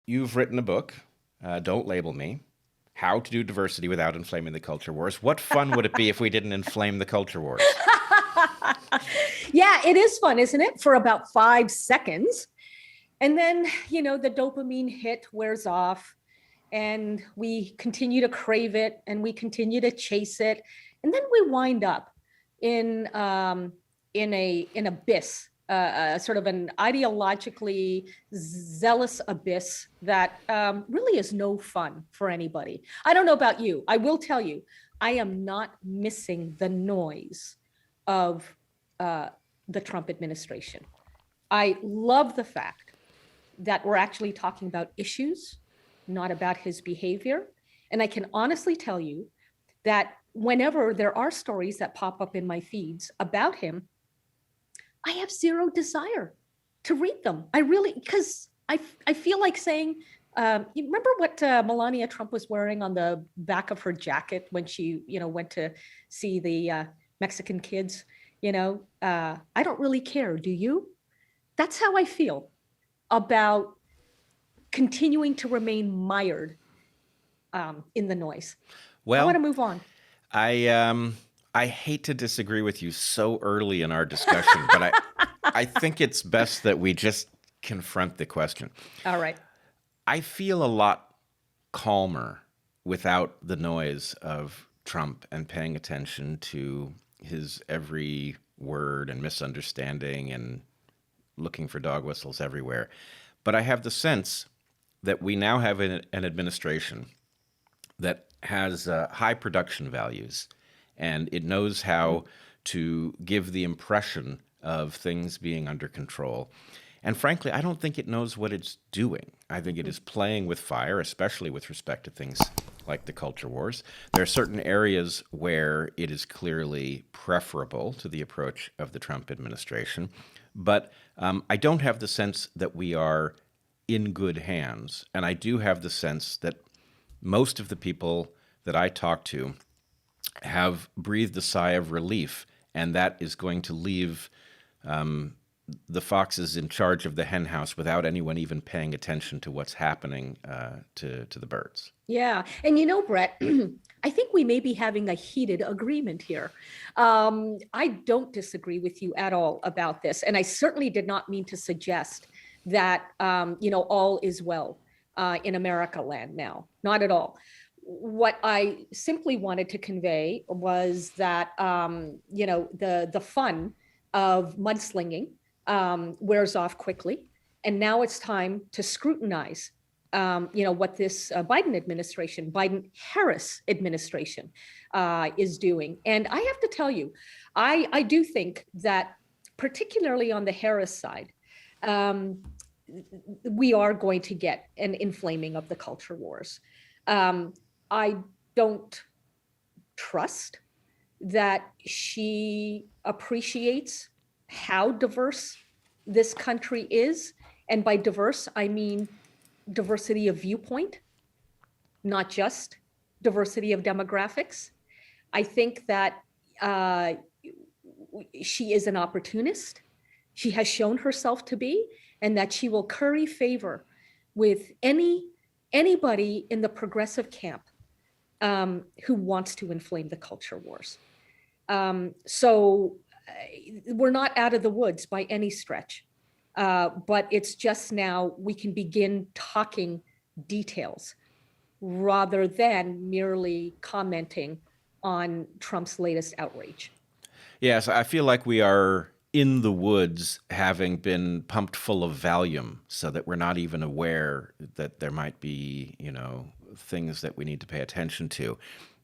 You've written a book, Don't Label Me, How to Do Diversity Without Inflaming the Culture Wars. What fun would it be if we didn't inflame the culture wars? Yeah, it is fun, isn't it? For about 5 seconds. And then, the dopamine hit wears off and we continue to crave it and we continue to chase it. And then we wind up in an abyss, sort of an ideologically zealous abyss that really is no fun for anybody. I don't know about you. I will tell you, I am not missing the noise of the Trump administration. I love the fact that we're actually talking about issues, not about his behavior. And I can honestly tell you that whenever there are stories that pop up in my feeds about him, I have zero desire to read them. I really, because I feel like saying, you remember what Melania Trump was wearing on the back of her jacket when she, went to see the Mexican kids? I don't really care. Do you? That's how I feel about continuing to remain mired in the noise. I want Well, to move on. I hate to disagree with you so early in our discussion, but I think it's best that we just confront the question. All right. I feel a lot calmer without the noise of Trump and paying attention to his every word and misunderstanding and looking for dog whistles everywhere. But I have the sense that we now have an administration that has high production values, and it knows how to give the impression of things being under control. And frankly, I don't think it knows what it's doing. I think it is playing with fire, especially with respect to things like the culture wars. There are certain areas where it is clearly preferable to the approach of the Trump administration. But I don't have the sense that we are in good hands. And I do have the sense that most of the people that I talk to have breathed a sigh of relief, and that is going to leave the foxes in charge of the hen house without anyone even paying attention to what's happening to the birds. Yeah. And Brett, I think we may be having a heated agreement here. I don't disagree with you at all about this. And I certainly did not mean to suggest that, all is well in America land now. Not at all. What I simply wanted to convey was that, the fun of mudslinging wears off quickly. And now it's time to scrutinize, what this Biden-Harris administration is doing. And I have to tell you, I do think that particularly on the Harris side, we are going to get an inflaming of the culture wars. I don't trust that she appreciates how diverse this country is. And by diverse, I mean diversity of viewpoint, not just diversity of demographics. I think that she is an opportunist. She has shown herself to be, and that she will curry favor with anybody in the progressive camp who wants to inflame the culture wars. So we're not out of the woods by any stretch, but it's just now we can begin talking details rather than merely commenting on Trump's latest outrage. Yes, I feel like we are in the woods having been pumped full of Valium so that we're not even aware that there might be, things that we need to pay attention to.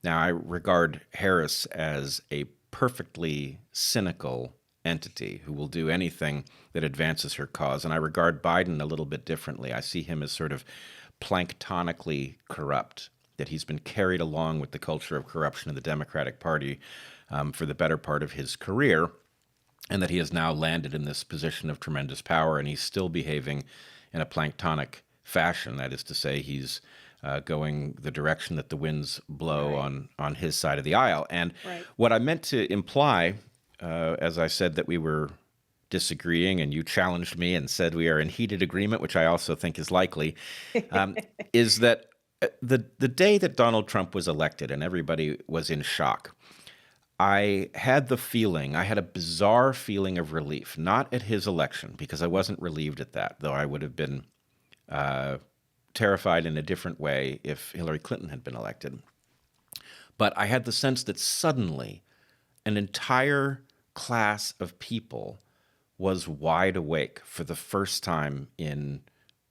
Now, I regard Harris as a perfectly cynical entity who will do anything that advances her cause. And I regard Biden a little bit differently. I see him as sort of planktonically corrupt, that he's been carried along with the culture of corruption in the Democratic Party for the better part of his career, and that he has now landed in this position of tremendous power, and he's still behaving in a planktonic fashion. That is to say, he's going the direction that the winds blow on his side of the aisle. And what I meant to imply, as I said that we were disagreeing, and you challenged me and said we are in heated agreement, which I also think is likely, is that the day that Donald Trump was elected and everybody was in shock, I had a bizarre feeling of relief, not at his election, because I wasn't relieved at that, though I would have been terrified in a different way if Hillary Clinton had been elected. But I had the sense that suddenly an entire class of people was wide awake for the first time in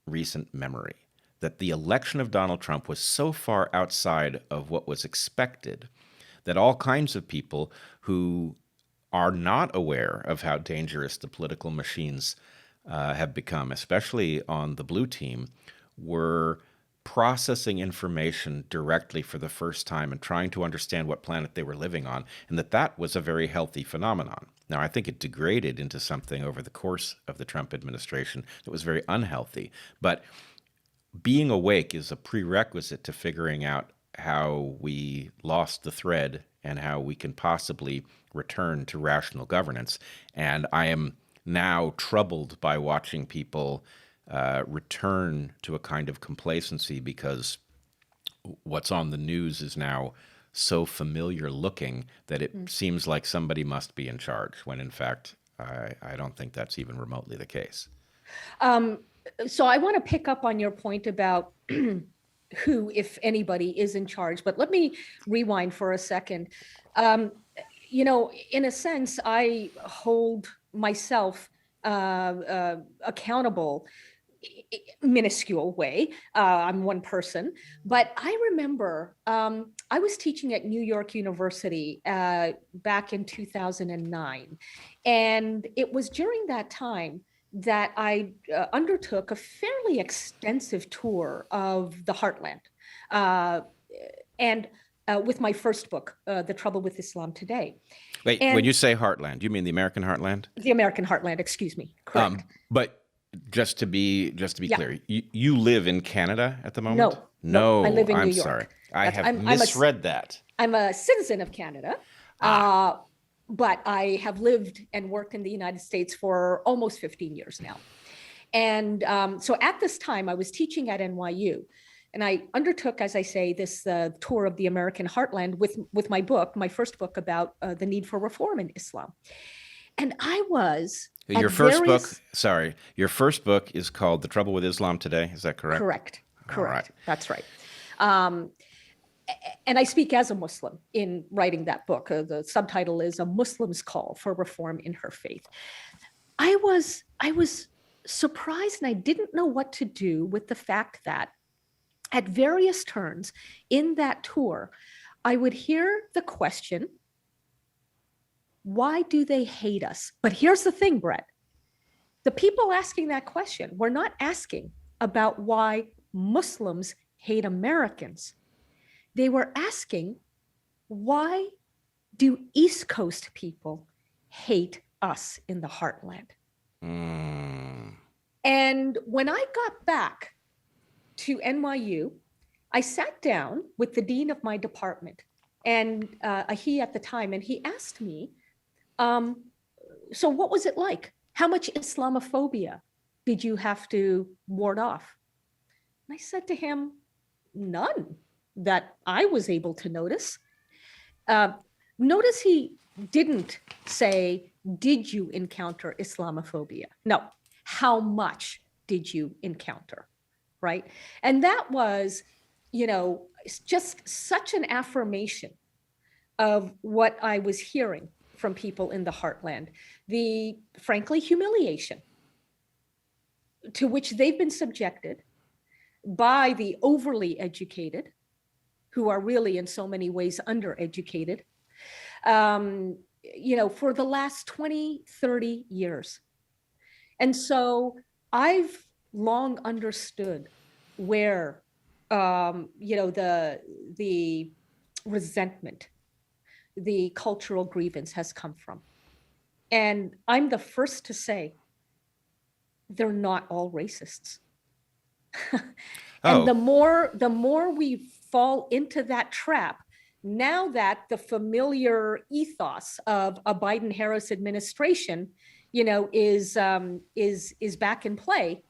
recent memory. That the election of Donald Trump was so far outside of what was expected that all kinds of people who are not aware of how dangerous the political machines have become, especially on the blue team, were processing information directly for the first time and trying to understand what planet they were living on, and that was a very healthy phenomenon. Now, I think it degraded into something over the course of the Trump administration that was very unhealthy, but being awake is a prerequisite to figuring out how we lost the thread and how we can possibly return to rational governance. And I am now troubled by watching people return to a kind of complacency because what's on the news is now so familiar looking that it seems like somebody must be in charge, when in fact, I don't think that's even remotely the case. So I want to pick up on your point about who, if anybody, is in charge. But let me rewind for a second. In a sense, I hold myself accountable, minuscule way. I'm one person, but I remember I was teaching at New York University back in 2009. And it was during that time that I undertook a fairly extensive tour of the heartland. And with my first book, The Trouble with Islam Today. Wait, when you say heartland, you mean the American heartland? The American heartland, excuse me. Correct. But just to be clear, you live in Canada at the moment? No, I live in New York. I'm sorry. I have misread that. I'm a citizen of Canada, but I have lived and worked in the United States for almost 15 years now. And so at this time, I was teaching at NYU. And I undertook, as I say, this tour of the American heartland with my book, my first book about the need for reform in Islam. And I was Your first book is called The Trouble with Islam Today. Is that correct? Correct. Right. That's right. And I speak as a Muslim in writing that book. The subtitle is A Muslim's Call for Reform in Her Faith. I was surprised, and I didn't know what to do with the fact that at various turns in that tour, I would hear the question, why do they hate us? But here's the thing, Bret. The people asking that question were not asking about why Muslims hate Americans. They were asking, why do East Coast people hate us in the heartland? And when I got back to NYU, I sat down with the dean of my department, and he at the time, and he asked me, so what was it like? How much Islamophobia did you have to ward off? And I said to him, none that I was able to notice. Notice he didn't say, did you encounter Islamophobia? No, how much did you encounter? Right? And that was, just such an affirmation of what I was hearing from people in the heartland. The, frankly, humiliation to which they've been subjected by the overly educated, who are really in so many ways undereducated, for the last 20, 30 years. And so I've long understood where the resentment, the cultural grievance has come from. And I'm the first to say they're not all racists. And the more we fall into that trap, now that the familiar ethos of a Biden-Harris administration is back in play,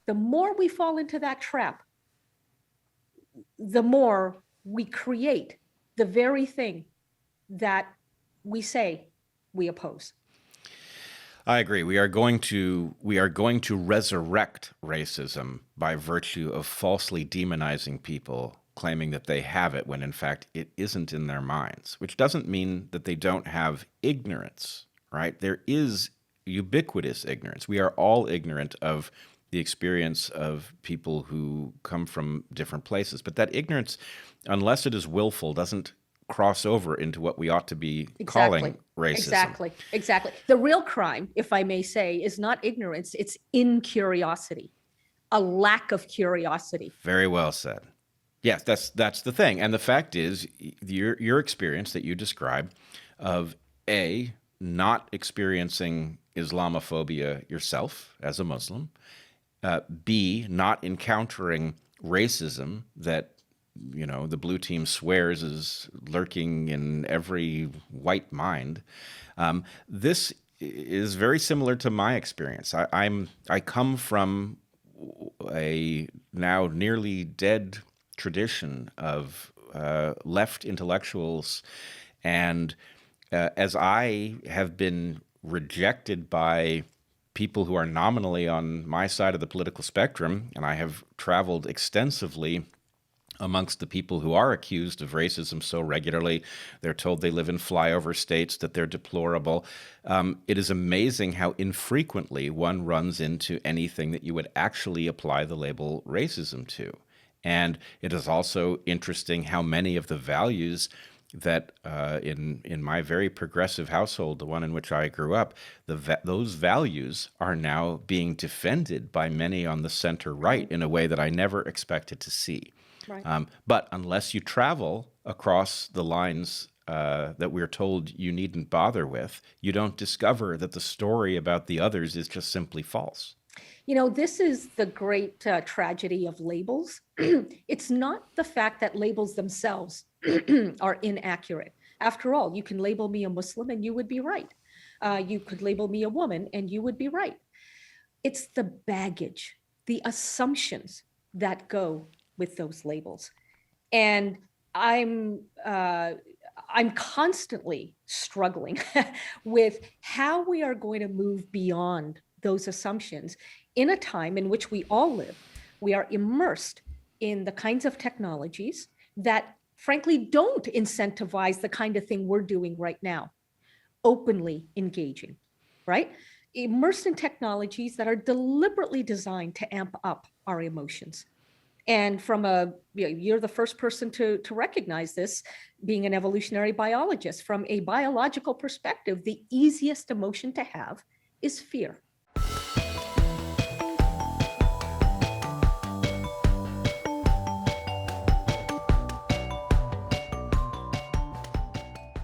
the more we fall into that trap, the more we create the very thing that we say we oppose. I agree. We are going to resurrect racism by virtue of falsely demonizing people, claiming that they have it when in fact it isn't in their minds, which doesn't mean that they don't have ignorance, right? There is ubiquitous ignorance. We are all ignorant of the experience of people who come from different places, but that ignorance, unless it is willful, doesn't cross over into what we ought to be Exactly. calling racism. Exactly. The real crime, if I may say, is not ignorance, it's incuriosity, a lack of curiosity. Very well said. Yes, that's the thing. And the fact is, your experience that you describe of A, not experiencing Islamophobia yourself as a Muslim, B, not encountering racism that the blue team swears is lurking in every white mind. This is very similar to my experience. I come from a now nearly dead tradition of left intellectuals, and as I have been rejected by people who are nominally on my side of the political spectrum, and I have traveled extensively amongst the people who are accused of racism so regularly. They're told they live in flyover states, that they're deplorable. It is amazing how infrequently one runs into anything that you would actually apply the label racism to. And it is also interesting how many of the values that in my very progressive household, the one in which I grew up, those values are now being defended by many on the center right in a way that I never expected to see. Right. But unless you travel across the lines that we're told you needn't bother with, you don't discover that the story about the others is just simply false. This is the great tragedy of labels. It's not the fact that labels themselves are inaccurate. After all, you can label me a Muslim and you would be right. You could label me a woman and you would be right. It's the baggage, the assumptions that go with those labels. And I'm constantly struggling with how we are going to move beyond those assumptions in a time in which we all live. We are immersed in the kinds of technologies that frankly don't incentivize the kind of thing we're doing right now, openly engaging, right? Immersed in technologies that are deliberately designed to amp up our emotions. And you're the first person to recognize this, being an evolutionary biologist. From a biological perspective, the easiest emotion to have is fear.